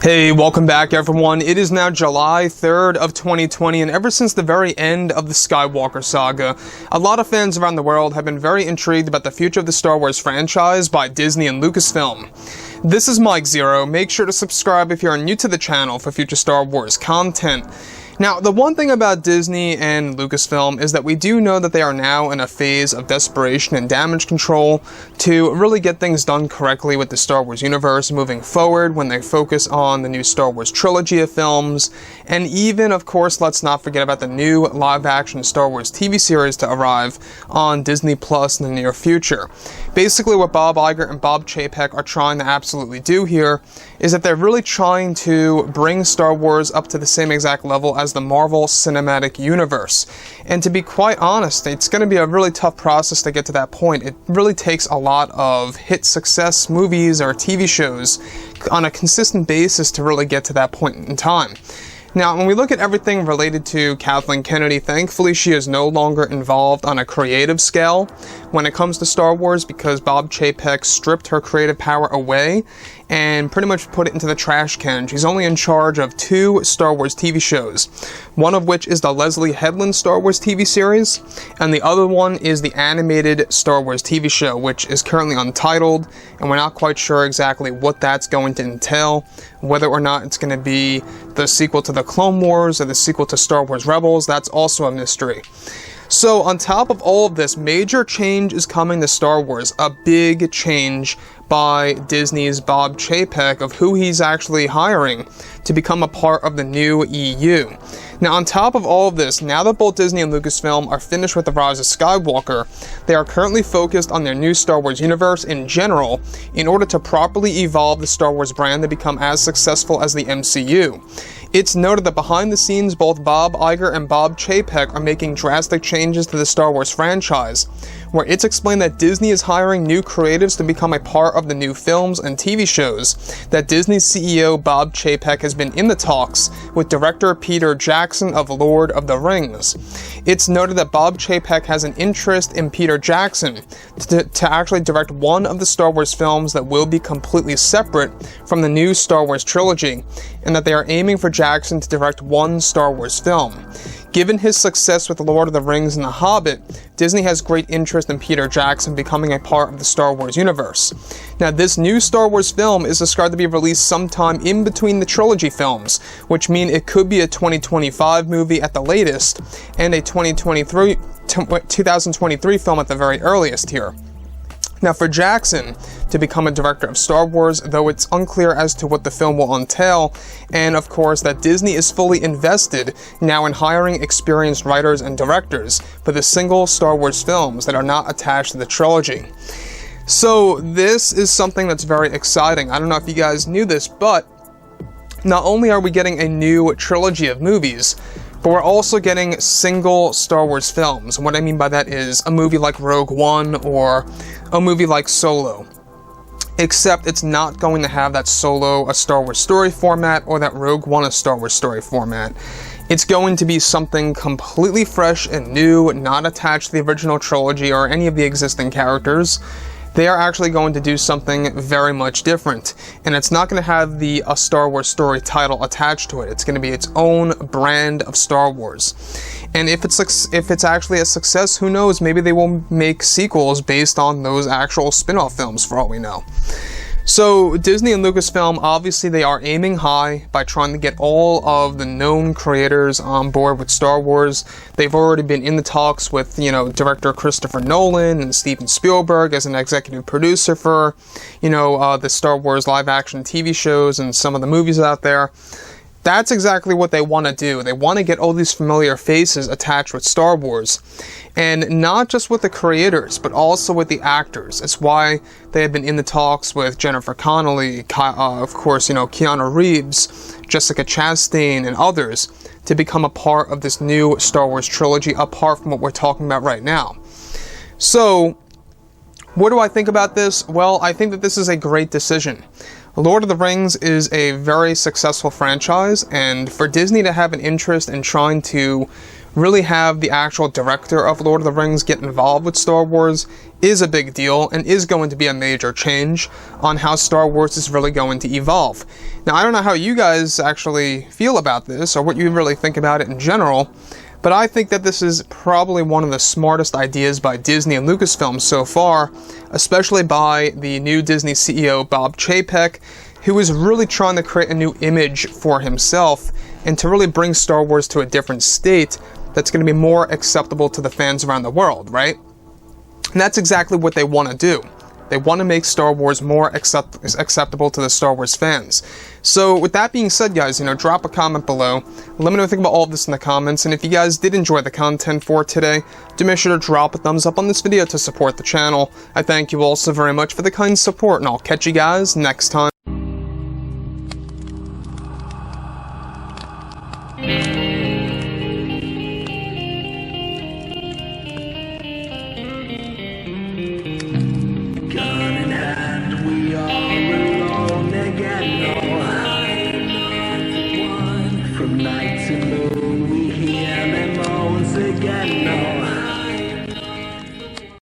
Hey, welcome back everyone. It is now July 3rd of 2020, and ever since the very end of the Skywalker saga, a lot of fans around the world have been very intrigued about the future of the Star Wars franchise by Disney and Lucasfilm. This is Mike Zeroh. Make sure to subscribe if you're new to the channel for future Star Wars content. Now, the one thing about Disney and Lucasfilm is that we do know that they are now in a phase of desperation and damage control to really get things done correctly with the Star Wars universe moving forward when they focus on the new Star Wars trilogy of films, and even, of course, let's not forget about the new live-action Star Wars TV series to arrive on Disney Plus in the near future. Basically, what Bob Iger and Bob Chapek are trying to absolutely do here is that they're really trying to bring Star Wars up to the same exact level as the Marvel Cinematic Universe. And to be quite honest, it's going to be a really tough process to get to that point. It really takes a lot of hit success movies or TV shows on a consistent basis to really get to that point in time. Now, when we look at everything related to Kathleen Kennedy, thankfully she is no longer involved on a creative scale when it comes to Star Wars because Bob Chapek stripped her creative power away and pretty much put it into the trash can. She's only in charge of 2 Star Wars TV shows, one of which is the Leslie Headland Star Wars TV series, and the other one is the animated Star Wars TV show, which is currently untitled, and we're not quite sure exactly what that's going to entail, whether or not it's going to be the sequel to the Clone Wars or the sequel to Star Wars Rebels. That's also a mystery. So on top of all of this, major change is coming to Star Wars, a big change by Disney's Bob Chapek of who he's actually hiring to become a part of the new EU. Now, on top of all of this, now that both Disney and Lucasfilm are finished with The Rise of Skywalker, they are currently focused on their new Star Wars universe in general in order to properly evolve the Star Wars brand to become as successful as the MCU. It's noted that behind the scenes, both Bob Iger and Bob Chapek are making drastic changes to the Star Wars franchise, where it's explained that Disney is hiring new creatives to become a part of the new films and TV shows, that Disney's CEO Bob Chapek has been in the talks with director Peter Jackson of Lord of the Rings. It's noted that Bob Chapek has an interest in Peter Jackson to actually direct one of the Star Wars films that will be completely separate from the new Star Wars trilogy, and that they are aiming for Jackson to direct one Star Wars film. Given his success with Lord of the Rings and The Hobbit, Disney has great interest in Peter Jackson becoming a part of the Star Wars universe. Now, this new Star Wars film is described to be released sometime in between the trilogy films, which means it could be a 2025 movie at the latest, and a 2023 film at the very earliest here. Now, for Jackson to become a director of Star Wars, though it's unclear as to what the film will entail, and of course that Disney is fully invested now in hiring experienced writers and directors for the single Star Wars films that are not attached to the trilogy. So this is something that's very exciting. I don't know if you guys knew this, but not only are we getting a new trilogy of movies, but we're also getting single Star Wars films. And what I mean by that is a movie like Rogue One or a movie like Solo. Except it's not going to have that Solo a Star Wars story format or that Rogue One a Star Wars story format. It's going to be something completely fresh and new, not attached to the original trilogy or any of the existing characters. They are actually going to do something very much different, and it's not going to have the A Star Wars Story title attached to it. It's going to be its own brand of Star Wars. And if it's actually a success, who knows, maybe they will make sequels based on those actual spin-off films for all we know. So Disney and Lucasfilm, obviously they are aiming high by trying to get all of the known creators on board with Star Wars. They've already been in the talks with, director Christopher Nolan and Steven Spielberg as an executive producer for, the Star Wars live-action TV shows and some of the movies out there. That's exactly what they want to do. They want to get all these familiar faces attached with Star Wars. And not just with the creators, but also with the actors. It's why they have been in the talks with Jennifer Connelly, of course, Keanu Reeves, Jessica Chastain, and others to become a part of this new Star Wars trilogy, apart from what we're talking about right now. So, what do I think about this? Well, I think that this is a great decision. Lord of the Rings is a very successful franchise, and for Disney to have an interest in trying to really have the actual director of Lord of the Rings get involved with Star Wars is a big deal and is going to be a major change on how Star Wars is really going to evolve. Now, I don't know how you guys actually feel about this or what you really think about it in general, but I think that this is probably one of the smartest ideas by Disney and Lucasfilm so far, especially by the new Disney CEO Bob Chapek, who is really trying to create a new image for himself and to really bring Star Wars to a different state that's going to be more acceptable to the fans around the world, right? And that's exactly what they want to do. They want to make Star Wars more acceptable to the Star Wars fans. So with that being said, guys, drop a comment below. Let me know what you think about all of this in the comments. And if you guys did enjoy the content for today, do make sure to drop a thumbs up on this video to support the channel. I thank you all so very much for the kind support, and I'll catch you guys next time.